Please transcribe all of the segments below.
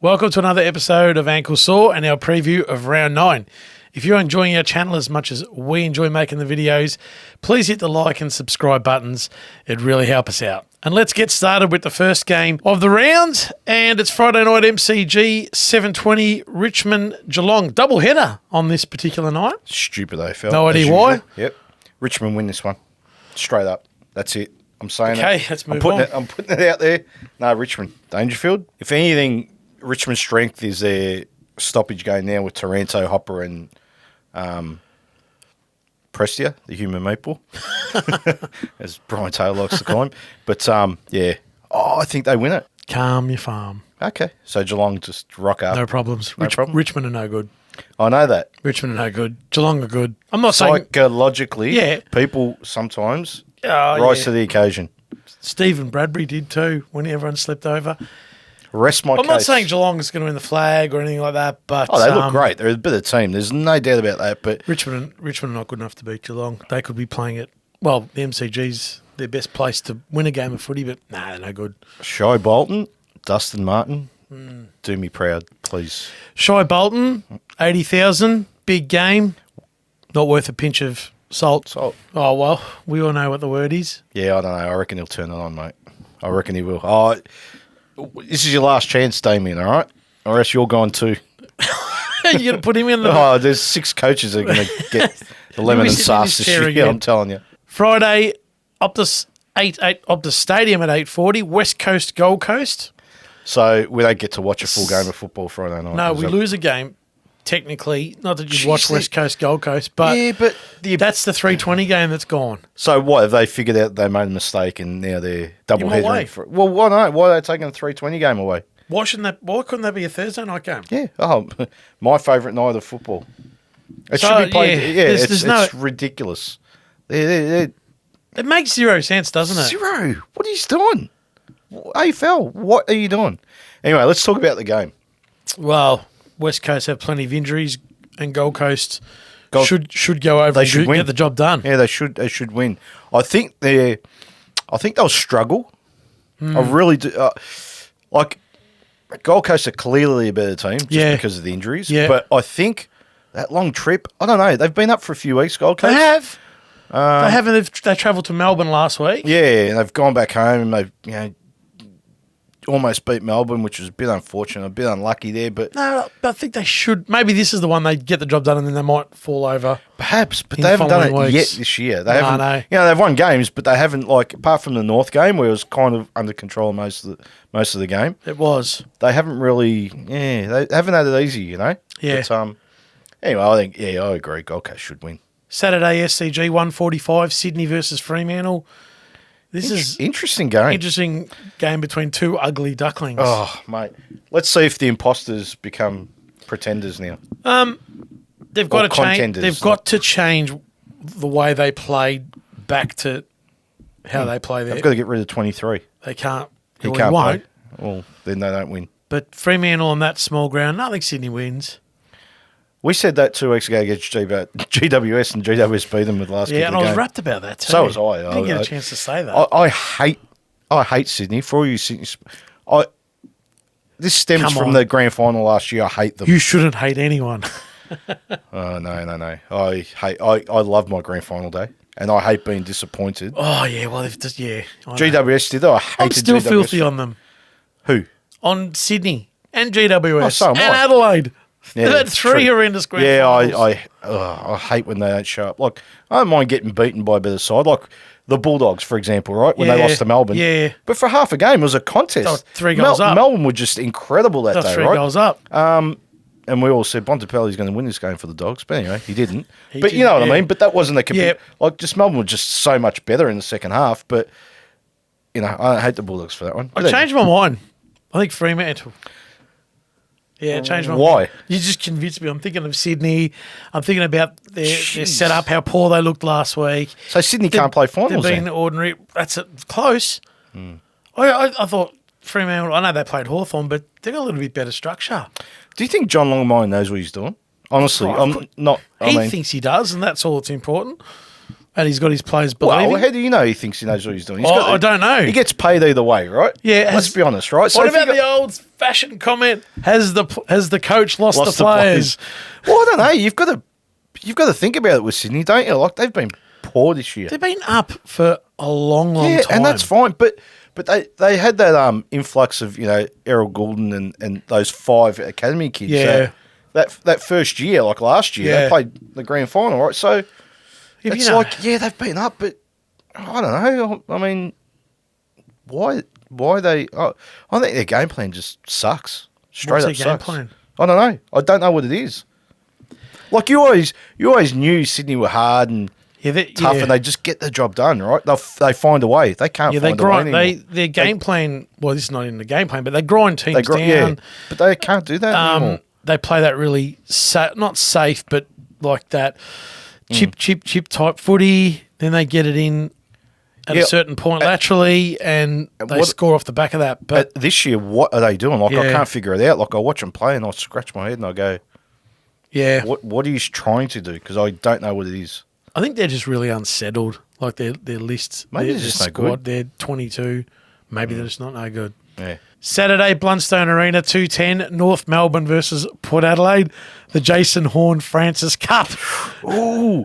Welcome to another episode of Ankle Sore and our preview of Round 9. If you're enjoying our channel as much as we enjoy making the videos, please hit the like and subscribe buttons. It really helps us out. And let's get started with the first game of the round. And it's Friday night MCG, 7:20, Richmond Geelong. Double header on this particular night. Stupid AFL. No idea why. Yep. Richmond win this one. Straight up. That's it. I'm saying Okay, it. let's move on. I'm putting it out there. No, Richmond. Dangerfield. If anything, Richmond's strength is their stoppage game now with Taranto, Hopper and Prestia, the human maple, as Brian Taylor likes to call him. But, yeah. Oh, I think they win it. Calm your farm. Okay. So Geelong just rock up. No problems. No problem? Richmond are no good. I know that. Richmond are no good. Geelong are good. I'm not saying... Psychologically, Yeah. people sometimes rise to the occasion. Stephen Bradbury did too when everyone slept over. Rest my case. I'm not saying Geelong is going to win the flag or anything like that, but... Oh, they look great. They're a bit of a team. There's no doubt about that. But Richmond are not good enough to beat Geelong. They could be playing it... Well, the MCG's their best place to win a game of footy, but nah, they're no good. Shy Bolton, Dustin Martin, do me proud, please. Shy Bolton, 80,000, big game. Not worth a pinch of salt. Salt. Oh, well, we all know what the word is. Yeah, I don't know. I reckon he'll turn it on, mate. I reckon he will. Oh, this is your last chance, Damien, all right? Or else you're gone too. You're going to put him in the... Oh, there's 6 coaches that are going to get the lemon and sauce this year, I'm telling you. Friday, Optus Stadium at 8:40, West Coast, Gold Coast. So we don't get to watch a full game of football Friday night. No, we lose a game, technically. Not that you'd watch West Coast, Gold Coast, but, yeah, but that's the 3:20 game that's gone. So what, have they figured out they made a mistake and now they're double heading? Well, why not? Why are they taking the 3:20 game away? Why couldn't that be a Thursday night game? Yeah. Oh, my favourite night of football. It should be played. Yeah, it's ridiculous. It makes zero sense, doesn't it? Zero. What are you doing? AFL, what are you doing? Anyway, let's talk about the game. Well, West Coast have plenty of injuries, and Gold Coast should go over and get the job done. Yeah, they should win. I think they'll struggle. I really do. Gold Coast are clearly a better team just because of the injuries. Yeah. But I think that long trip, I don't know. They've been up for a few weeks, Gold Coast. They have. They haven't. They travelled to Melbourne last week. Yeah, and they've gone back home and they've almost beat Melbourne, which was a bit unfortunate, a bit unlucky there. But no, I think they should. Maybe this is the one they get the job done, and then they might fall over. Perhaps, but they haven't done it yet this year. They haven't. No. They've won games, but they haven't. Apart from the North game, where it was kind of under control most of the game. It was. They haven't really. Yeah, they haven't had it easy. Yeah. But, anyway, I think I agree. Gold Coast should win. Saturday SCG 1:45, Sydney versus Fremantle. This is interesting game. Interesting game between two ugly ducklings. Oh, mate. Let's see if the imposters become pretenders now. They've got to change. They've got to change the way they played back to how they play there. They've got to get rid of 23. They can't. He can't play. Well, then they don't win. But Fremantle on that small ground, I think Sydney wins. We said that 2 weeks ago against GWS, and GWS beat them with the last kick of the game. Yeah, and I was rapt about that too. So was I. I didn't get a chance to say that. I hate Sydney. For all you Sydney, this stems from the grand final last year. I hate them. You shouldn't hate anyone. Oh no. I love my grand final day, and I hate being disappointed. Oh yeah, well GWS did though. I hated. I'm still GWS. filthy on them. Who? On Sydney and GWS Oh, so am I. and Adelaide. Yeah, They've had 3 horrendous grand finals. I hate when they don't show up. I don't mind getting beaten by a better side, like the Bulldogs, for example, right? When they lost to Melbourne. Yeah. But for half a game, it was a contest. They were 3 goals up. Melbourne were just incredible that day, 3 right? 3 goals up. And we all said Bontempelli's going to win this game for the Dogs. But anyway, he didn't. You know what I mean? But that wasn't a just Melbourne were just so much better in the second half. But, I hate the Bulldogs for that one. I changed my mind. I think Fremantle. Yeah, changed my mind. Why? You just convinced me. I'm thinking of Sydney. I'm thinking about their setup, how poor they looked last week. So Sydney can't play finals They've been ordinary. That's close. I thought Fremantle, I know they played Hawthorn, but they've got a little bit better structure. Do you think John Longmire knows what he's doing? Honestly, I'm not. He thinks he does, and that's all that's important. And he's got his players believing. Well, how do you know he thinks he knows what he's doing? I don't know. He gets paid either way, right? Yeah. Let's be honest, right? So what about the old-fashioned comment? Has the coach lost the players? Well, I don't know. You've got to think about it with Sydney, don't you? Like, they've been poor this year. They've been up for a long time. Yeah, and that's fine. But they had that influx of, Errol Goulden and those 5 academy kids. Yeah. That first year, like last year, they played the grand final, right? So it's they've been up, but I don't know. I mean, why they? I think their game plan just sucks. Straight up sucks. Plan? I don't know. I don't know what it is. Like you always knew Sydney were hard and tough, and they just get the job done, right? They find a way. They can't. Find a way anymore. Their game plan. Well, this is not in the game plan, but they grind teams down. Yeah, but they can't do that anymore. They play that really not safe, but like that chip type footy. Then they get it in at a certain point laterally, and they score off the back of that. But this year, what are they doing? Like I can't figure it out. Like I watch them play, and I scratch my head, and I go, "Yeah, what are you trying to do?" Because I don't know what it is. I think they're just really unsettled. Like their lists, maybe they're just no good. They're 22. Maybe they're just not no good. Yeah. Saturday, Blundstone Arena, 2:10, North Melbourne versus Port Adelaide, the Jason Horne-Francis Cup. Ooh,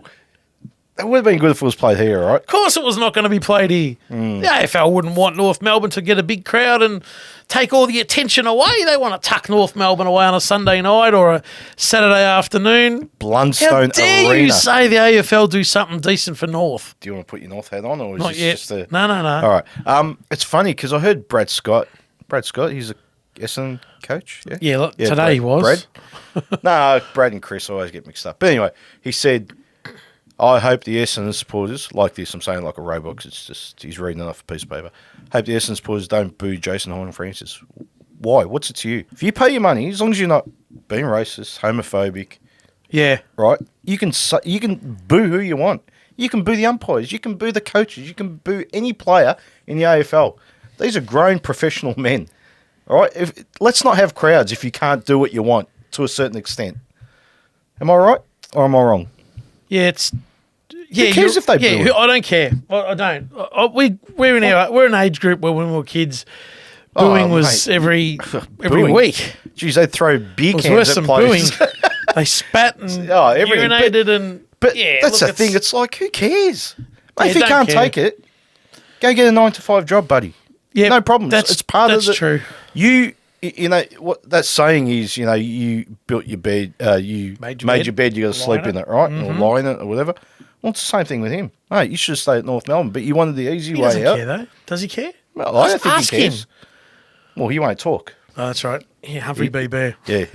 that would have been good if it was played here, right? Of course it was not going to be played here. The AFL wouldn't want North Melbourne to get a big crowd and take all the attention away. They want to tuck North Melbourne away on a Sunday night or a Saturday afternoon. Blundstone Arena. How dare you say the AFL do something decent for North? Do you want to put your North hat on, or is not this yet? Just a... No. All right. It's funny because I heard Brad Scott, he's a Essendon coach. Yeah, today he was. Brad. No, Brad and Chris always get mixed up. But anyway, he said, I hope the Essendon supporters, like this, I'm saying like a robot because it's just, he's reading off a piece of paper. Hope the Essendon supporters don't boo Jason Horne-Francis. Why? What's it to you? If you pay your money, as long as you're not being racist, homophobic, right, you can boo who you want. You can boo the umpires. You can boo the coaches. You can boo any player in the AFL. These are grown professional men, all right? Let's not have crowds if you can't do what you want to a certain extent. Am I right or am I wrong? Yeah, Who cares if they boo it? I don't care. I don't. We're an age group where when we were kids, booing was every week. Jeez, they'd throw beer cans worse at than players. Booing. They spat and urinated But that's the thing. It's like, who cares? Mate, if you can't take it, go get a 9-to-5 job, buddy. Yeah, no problem. It's part of the... That's true. You know, what that saying is, you built your bed, you made your bed, you got to sleep in it, right? Mm-hmm. Or lie in it or whatever. Well, it's the same thing with him. Mate, you should have stayed at North Melbourne, but you wanted the easy way out. He doesn't care, though. Does he care? Well, I don't think he cares. Well, he won't talk. Oh, that's right. Yeah, Humphrey B. Bear. Yeah.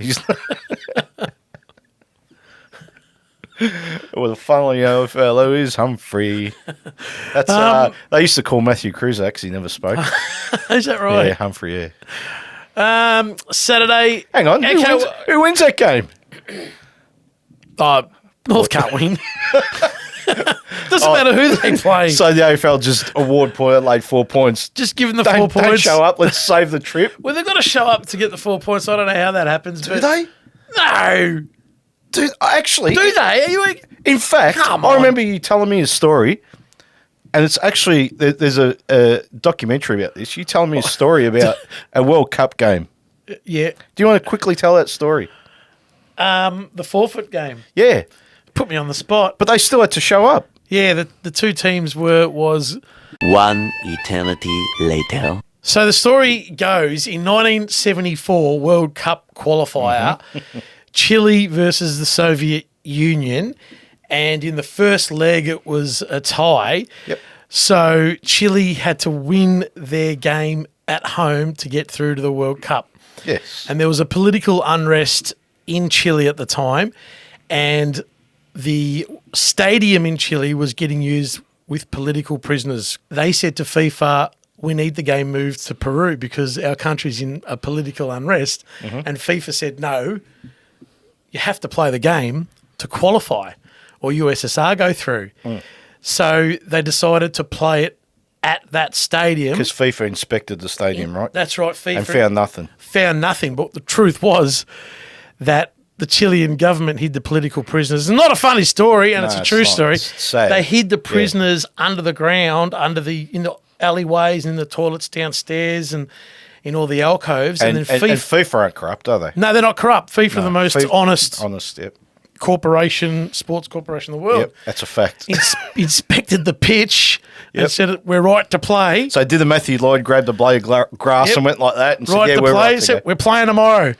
Well, the funnily fellow is Humphrey. That's they used to call Matthew Cruiser because he never spoke. Is that right? Yeah, Humphrey. Yeah. Saturday. Hang on. Who wins that game? North can't win. Doesn't matter who they play. So the AFL just award Port Adelaide 4 points. Just give them the 4 points. Don't show up. Let's save the trip. Well, they've got to show up to get the 4 points. I don't know how that happens. Do they? No. Dude, actually. Do they? In fact, I remember you telling me a story, and it's actually, there's a documentary about this. You telling me a story about a World Cup game. Yeah. Do you want to quickly tell that story? The forfeit game. Yeah. Put me on the spot. But they still had to show up. Yeah, the two teams was... One eternity later. So the story goes, in 1974 World Cup qualifier, Chile versus the Soviet Union, and in the first leg it was a tie. Yep. So Chile had to win their game at home to get through to the World Cup. Yes. And there was a political unrest in Chile at the time, and the stadium in Chile was getting used with political prisoners. They said to FIFA, we need the game moved to Peru because our country's in a political unrest. And FIFA said, no, you have to play the game to qualify or USSR go through. So they decided to play it at that stadium. Because FIFA inspected the stadium, right? That's right. FIFA. And found nothing. Found nothing. But the truth was that the Chilean government hid the political prisoners. It's not a funny story, and it's a true story. It's sad. They hid the prisoners under the ground, in the alleyways, in the toilets downstairs, and in all the alcoves. And then FIFA aren't corrupt, are they? No, they're not corrupt. FIFA are the most honest, yep. sports corporation in the world. Yep, that's a fact. Inspected the pitch and said we're right to play. So did the Matthew Lloyd grab the blade of grass and went like that and right said, to we're play. right to go. We're playing tomorrow.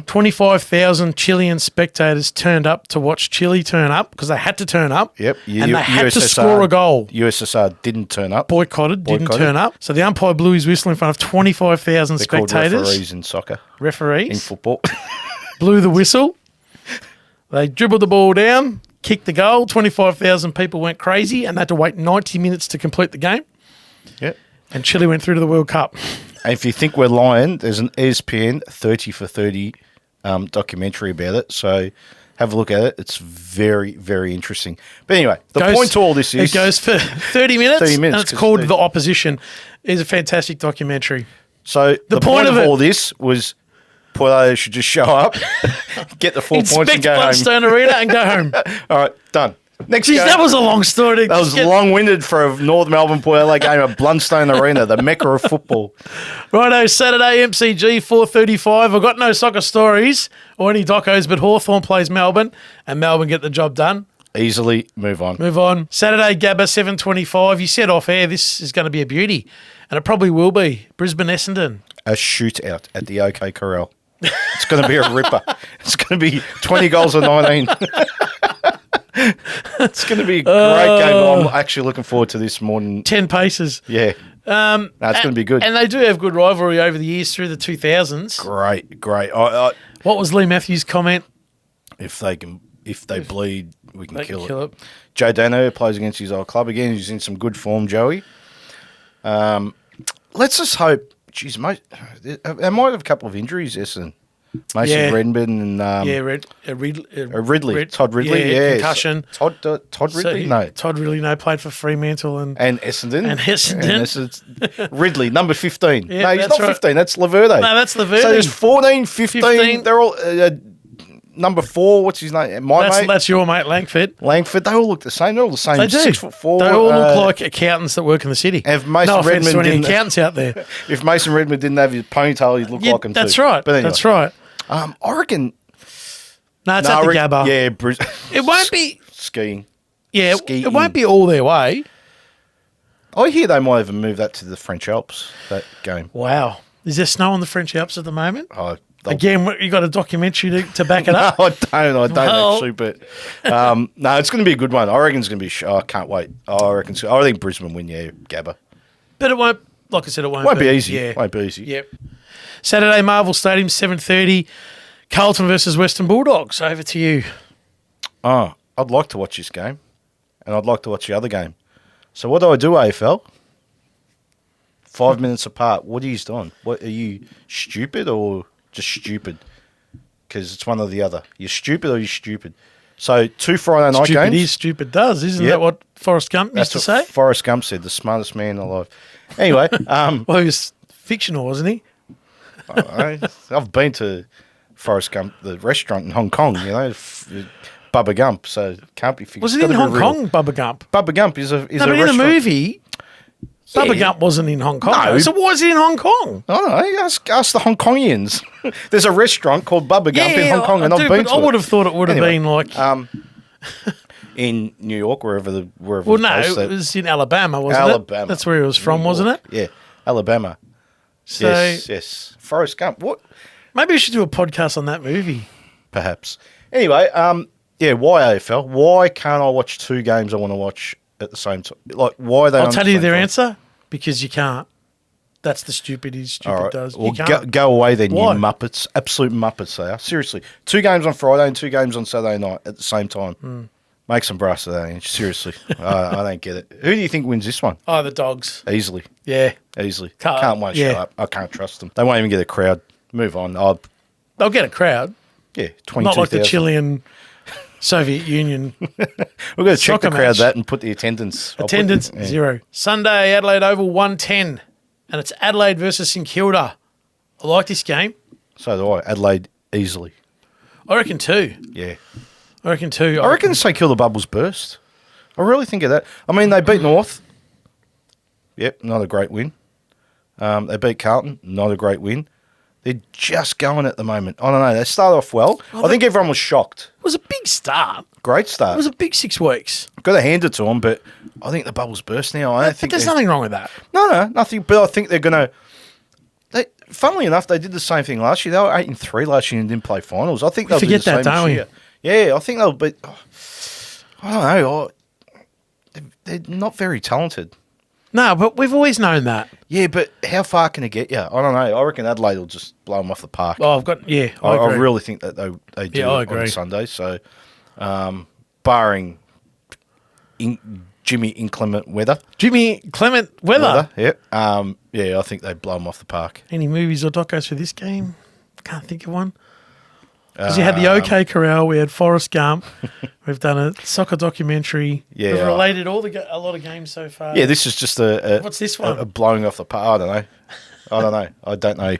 25,000 Chilean spectators turned up to watch Chile turn up because they had to turn up. Yep. And they had to score a goal. USSR didn't turn up. Boycotted, didn't turn up. So the umpire blew his whistle in front of 25,000 spectators. Called referees in soccer. Referees. In football. Blew the whistle. They dribbled the ball down, kicked the goal. 25,000 people went crazy and they had to wait 90 minutes to complete the game. Yep. And Chile went through to the World Cup. And if you think we're lying, there's an ESPN 30 for 30 documentary about it. So have a look at it. It's very, very interesting. But anyway, the point to all this is... It goes for 30 minutes, 30 minutes and it's called The Opposition. It's a fantastic documentary. So the point of all this was... Puerto should just show up, get the 4 points and go home. Inspect Blundstone Arena and go home. All right, done. Next Jeez, game. that was a long story. That was long-winded for a North Melbourne Puerto game at Blundstone Arena, the mecca of football. Righto, Saturday, MCG, 4:35. I've got no soccer stories or any docos, but Hawthorn plays Melbourne, and Melbourne get the job done. Easily move on. Move on. Saturday, Gabba, 7:25. You said off air this is going to be a beauty, and it probably will be. Brisbane Essendon. A shootout at the OK Corral. It's going to be a ripper. It's going to be 20 goals or 19. It's going to be a great game. I'm actually looking forward to this more than 10 paces. Yeah. No, it's going to be good. And they do have good rivalry over the years through the 2000s. Great. What was Lee Matthews' comment? If they bleed, we can kill it. it. Joe Dano plays against his old club again. He's in some good form, Joey. Let's just hope. Geez, mate, they might have a couple of injuries, Essendon. Mason Redmond and Ridley. Todd Ridley, yeah. Concussion. Todd Ridley, no. Todd Ridley, played for Fremantle and Essendon. Ridley, number 15. Yeah, no, he's not 15. That's Laverde. No, that's Laverde. So there's 14, 15. They're all number 4. What's his name? Mate. That's your mate Langford. They all look the same. They're all the same. They do. 6'4". They all look like accountants that work in the city. If Mason no offense Redmond to any accountants out there. If Mason Redmond didn't have his ponytail, he'd look like him that's too. Right. But anyway, that's right. I reckon. No, it's at the Gabba. Yeah, it won't be skiing. Yeah, it won't be all their way. I hear they might even move that to the French Alps. That game. Wow, is there snow on the French Alps at the moment? Again, you got a documentary to back it up? No, I don't actually, but no, it's going to be a good one. I reckon it's going to be. I can't wait. I think Brisbane win. Yeah, Gabba. But it won't. Like I said, it won't be easy. Yeah. Won't be easy. Yep. Saturday, Marvel Stadium, 7:30. Carlton versus Western Bulldogs. Over to you. Oh, I'd like to watch this game, and I'd like to watch the other game. So what do I do, AFL? 5 minutes apart. What are you doing? What are you stupid or just stupid? Because it's one or the other. You're stupid or you're stupid. So 2 Friday night stupid games. Is, stupid does. Isn't that what Forrest Gump used to say? Forrest Gump said, the smartest man alive. Anyway. Well, he was fictional, wasn't he? I've been to Forrest Gump, the restaurant in Hong Kong, Bubba Gump, so it can't be fictional. Was it in Hong Kong, Bubba Gump? Bubba Gump is a but in restaurant. the movie, Bubba Gump wasn't in Hong Kong. No. So why is it in Hong Kong? I don't know. Ask the Hong Kongians. There's a restaurant called Bubba Gump in Hong Kong, and I've been to it. I would have thought it would have been like... in New York, wherever well, no, it was in Alabama, wasn't it? Alabama. That's where he was from, wasn't it? Yeah, Alabama. So, yes. Forrest Gump. What? Maybe we should do a podcast on that movie. Perhaps. Anyway, why AFL? Why can't I watch 2 games I want to watch at the same time? Like, why are they I'll tell you their answer. Because you can't. That's the stupid does. Well, you can't. go away then, Why? you Muppets. Absolute Muppets they are. Seriously. 2 games on Friday and 2 games on Saturday night at the same time. Make some brass of that. Seriously. I don't get it. Who do you think wins this one? Oh, the Dogs. Easily. Yeah. Easily. Can't wait. Shut up. I can't trust them. They won't even get a crowd. Move on. They'll get a crowd. Yeah, 22,000. Not like the Chilean Soviet Union. We're going to check the crowd match. that and put the attendance. Attendance, 0. Sunday, Adelaide Oval, 1:10. And it's Adelaide versus St Kilda. I like this game. So do I. Adelaide, easily. I reckon two. Yeah. I reckon two. I reckon St Kilda bubbles burst. I really think of that. I mean, they beat North. Yep, not a great win. They beat Carlton. Not a great win. They're just going at the moment. I don't know. They started off well. I think everyone was shocked. It was a big start. Great start. It was a big 6 weeks. Got to hand it to them, but I think the bubble's burst now. I don't think there's nothing wrong with that. No, nothing. But I think they're going to. Funnily enough, they did the same thing last year. They were 8-3 last year and didn't play finals. I think they'll do the same this year. Yeah, I think they'll beat. I don't know. They're not very talented. No, but we've always known that. Yeah, but how far can it get you? I don't know. I reckon Adelaide will just blow them off the park. Oh, I really think that they do on Sunday. So, barring Jimmy inclement weather. Yep. I think they blow them off the park. Any movies or docos for this game? Can't think of one. Because you had the OK Corral, we had Forrest Gump, we've done a soccer documentary. Yeah, we've related a lot of games so far. Yeah, this is just a what's this one? A blowing off the park. I don't know.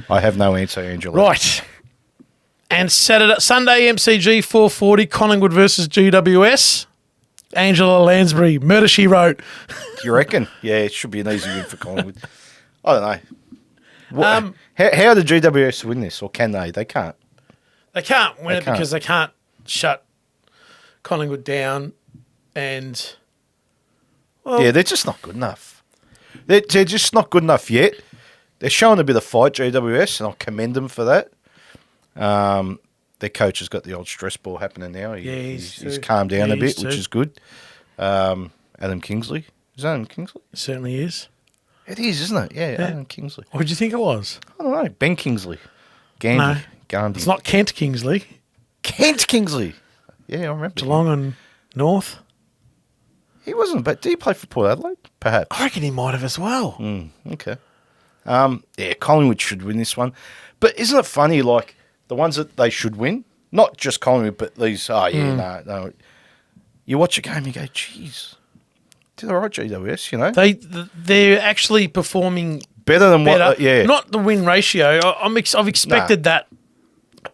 I have no answer, Angela. Right. And Sunday MCG 4:40 Collingwood versus GWS. Angela Lansbury, Murder She Wrote. Do you reckon? Yeah, it should be an easy win for Collingwood. I don't know. How do GWS win this, or can they? They can't. They can't win it because they can't shut Collingwood down, and they're just not good enough. They're just not good enough yet. They're showing a bit of fight, GWS, and I'll commend them for that. Their coach has got the old stress ball happening now. He's calmed down a bit, which is good. Adam Kingsley. Is that Adam Kingsley? It certainly is. It is, isn't it? Yeah, Adam Kingsley. What did you think it was? I don't know. Ben Kingsley. Gandhi. It's not Kent Kingsley. Kent Kingsley. Yeah, I remember. Geelong and North. He wasn't, but did he play for Port Adelaide? Perhaps. I reckon he might have as well. Okay. Collingwood should win this one. But isn't it funny, like, the ones that they should win, not just Collingwood, but these, no. You watch a game and you go, geez, did all right, GWS, you know? They're actually performing better than what, yeah. Not the win ratio. I've expected that.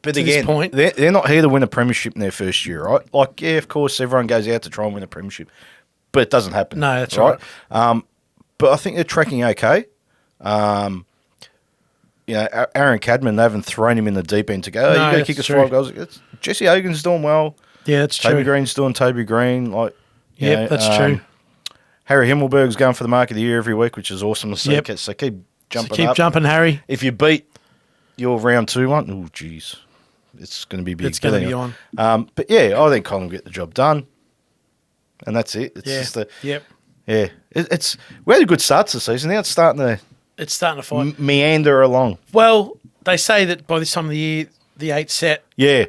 But again, they're not here to win a premiership in their first year, right? Like, yeah, of course, everyone goes out to try and win a premiership, but it doesn't happen. No, that's right. But I think they're tracking okay. Aaron Cadman, they haven't thrown him in the deep end to go, you got to kick us 5 goals. Jesse Hogan's doing well. Yeah, that's true. Toby Green's doing Toby Green. That's true. Harry Himmelberg's going for the mark of the year every week, which is awesome to see. Yep. So keep jumping up. Keep jumping, Harry. If you beat your round 2 one, oh, geez. It's going to be big. It's going to be on. But, yeah, I think Collingwood will get the job done. And that's it. It's just Yep. Yeah. We had a good start to the season. Now it's starting to fight. Meander along. Well, they say that by this time of the year, the 8 set. Yeah.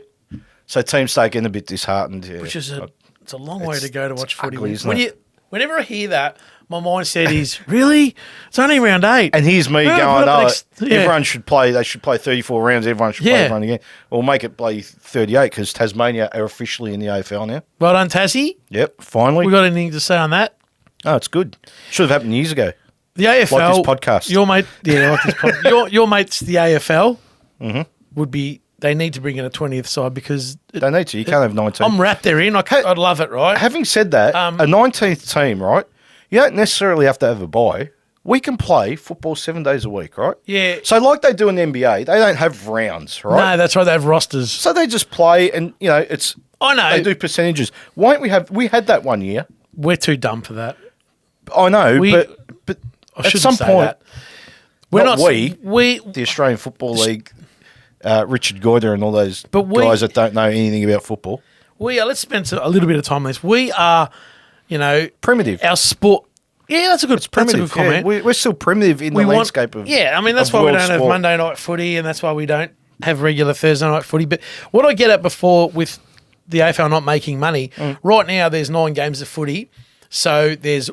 So teams start getting a bit disheartened. Yeah. Which is it's a long way to go to watch footy. Ugly, Whenever I hear that, my mindset is, really? It's only round 8. And here's me going, everyone should play. They should play 34 rounds. Everyone should play everyone again. Or make it play 38 because Tasmania are officially in the AFL now. Well done, Tassie. Yep, finally. We got anything to say on that? Oh, it's good. Should have happened years ago. The AFL. Like this podcast. Your mate, like this podcast. your mates, the AFL, would be, they need to bring in a 20th side because... They need to. You can't have 19. I'm wrapped therein. I'd love it, right? Having said that, a 19th team, right? You don't necessarily have to have a bye. We can play football 7 days a week, right? Yeah. So like they do in the NBA, they don't have rounds, right? No, that's right. They have rosters. So they just play and, it's... I know. They do percentages. Why don't we have... We had that one year. We're too dumb for that. I know, but at some point... That. We're not... The Australian Football League, Richard Goyder and all those guys that don't know anything about football. Let's spend a little bit of time on this. We are... primitive. Our sport. Yeah, that's a good comment. Yeah, we're still primitive in the landscape of. Yeah, I mean that's why we don't have Monday night footy, and that's why we don't have regular Thursday night footy. But what I get at before with the AFL not making money, right now there's 9 games of footy, so there's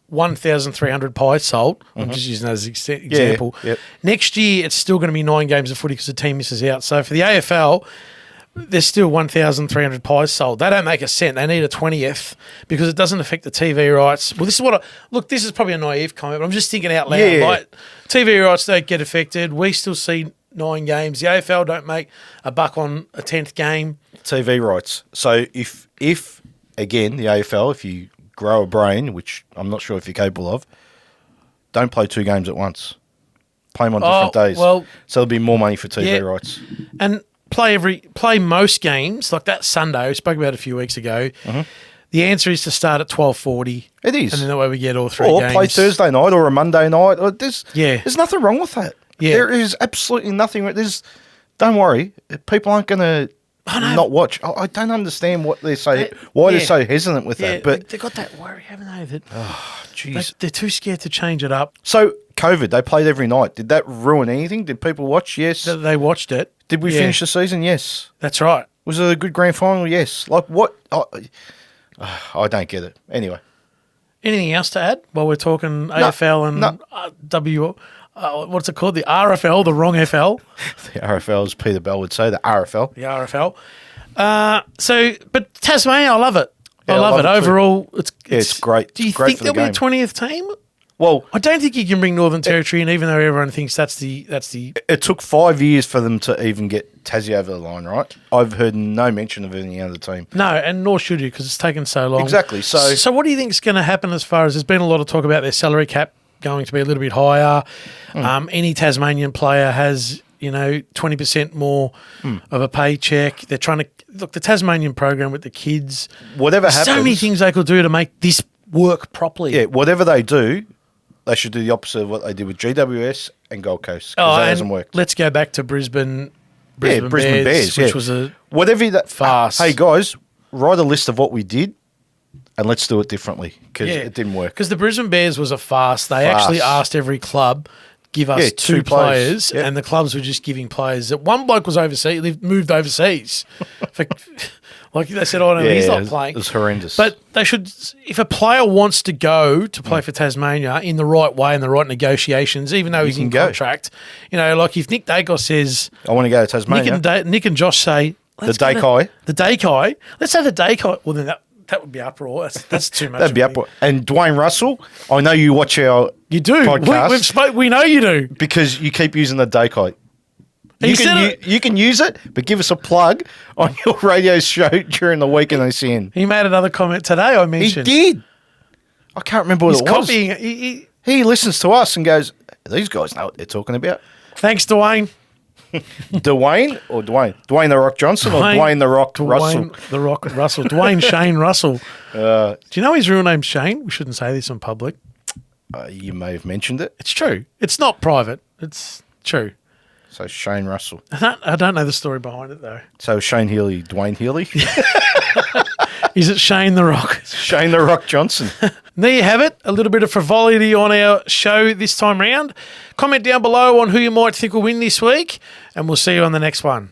1,300 pies sold. I'm just using that as an example. Yep. Next year it's still going to be 9 games of footy because the team misses out. So for the AFL. There's still 1,300 pies sold. They don't make a cent. They need a 20th because it doesn't affect the TV rights. Well, this is this is probably a naive comment, but I'm just thinking out loud. Yeah. Like, TV rights don't get affected. We still see 9 games. The AFL don't make a buck on a 10th game. TV rights. So if again, the AFL, if you grow a brain, which I'm not sure if you're capable of, don't play 2 games at once. Play them on different days. Well, so there'll be more money for TV rights. And play most games, like that Sunday, we spoke about it a few weeks ago. Mm-hmm. The answer is to start at 12:40. It is. And then that way we get all 3 or games. Or play Thursday night or a Monday night. There's nothing wrong with that. Yeah. There is absolutely nothing. Don't worry. People aren't going to not watch. I don't understand what they're so they're so hesitant with that. But they've got that worry, haven't they? That, jeez. They're too scared to change it up. So COVID, they played every night. Did that ruin anything? Did people watch? Yes. They watched it. Did we finish the season? Yes. That's right. Was it a good grand final? Yes. Like what? I don't get it. Anyway. Anything else to add while we're talking AFL and what's it called? The RFL, the wrong FL. The RFL, as Peter Bell would say, the RFL. The RFL. But Tasmania, I love it. Yeah, I love it. too. Overall, it's great. Do you great think for the there'll be game. a 20th team? Well, I don't think you can bring Northern Territory in, even though everyone thinks that's the. It took 5 years for them to even get Tassie over the line, right? I've heard no mention of any other team. No, and nor should you, because it's taken so long. Exactly. So what do you think is going to happen as far as there's been a lot of talk about their salary cap going to be a little bit higher? Any Tasmanian player has 20% more of a paycheck. They're trying to look the Tasmanian program with the kids. Whatever happens, so many things they could do to make this work properly. Yeah, whatever they do, they should do the opposite of what they did with GWS and Gold Coast, because that hasn't worked. Let's go back to Brisbane Bears, which was a farce. Hey guys, write a list of what we did, and let's do it differently, because it didn't work. Because the Brisbane Bears was a farce. They actually asked every club give us 2 players, and the clubs were just giving players. That one bloke was overseas, they moved overseas. Like they said, oh no, he's not playing. It was horrendous. But they should, if a player wants to go to play for Tasmania in the right way and the right negotiations, even though he's in contract, like if Nick Dacos says, I want to go to Tasmania. Nick and Josh say, the Dakai. Let's say the Dakai. Well, then that would be uproar. That's too much. That'd be uproar. And Dwayne Russell, I know you watch our podcast. We know you do. Because you keep using the Dakai. You can use it, but give us a plug on your radio show during the week in OCN. He made another comment today, I mentioned. He did. I can't remember what it was. Copying. He listens to us and goes, these guys know what they're talking about. Thanks, Dwayne. Dwayne or Dwayne? Dwayne The Rock Johnson or Dwayne The Rock Russell? The Rock Russell. Dwayne Shane Russell. Do you know his real name's Shane? We shouldn't say this in public. You may have mentioned it. It's true. It's not private. It's true. So Shane Russell. I don't know the story behind it, though. So Shane Healy, Dwayne Healy? Is it Shane The Rock? Shane The Rock Johnson. There you have it. A little bit of frivolity on our show this time round. Comment down below on who you might think will win this week, and we'll see you on the next one.